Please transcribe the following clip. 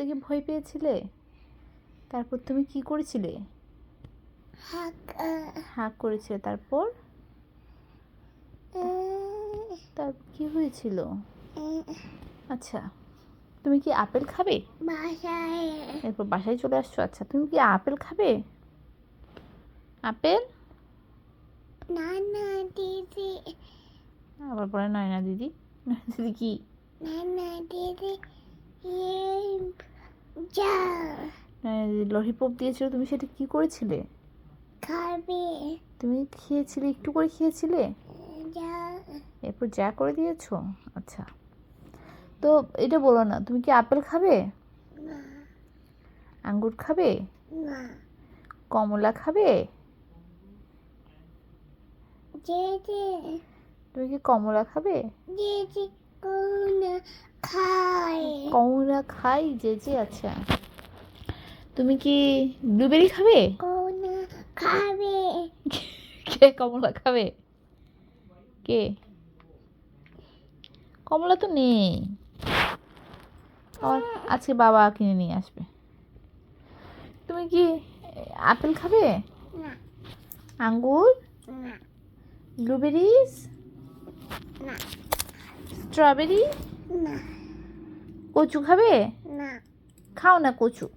দেখে ভয় পেয়েছিলে? তারপর তুমি কি করেছিলে? হাঁক করেছিলে। তারপর তারপর কি হয়েছিল? আচ্ছা, তুমি কি আপেল খাবে? এরপর বাসায় চলে আসছো। আচ্ছা, তুমি কি আপেল খাবে? আপেল দিদি আবার বলে নয়না দিদি। নয়না দিদি কি? দিদি নয়না দিদি ললিপপ দিয়েছিল, তুমি সেটা কি করেছিলে? খাবে তুমি খেয়েছিলে, একটু করে খেয়েছিলে, এরপর যা করে দিয়েছো। আচ্ছা, তো এটা বলো না, তুমি কি আপেল খাবে? আঙ্গুর খাবে? কমলা খাবে? তুমি কি কমলা খাবে? কমলা খাই যে যে। আচ্ছা, তুমি কি ব্লুবেরি খাবে? খাবে কে কমলা খাবে? কে? কমলা তো নেই। আর আজকে বাবা কিনে নিয়ে আসবে। তুমি কি আপেল খাবে? আঙ্গুর, ব্লুবেরিজ, স্ট্রবেরি, কচু খাবে? খাও না কচু।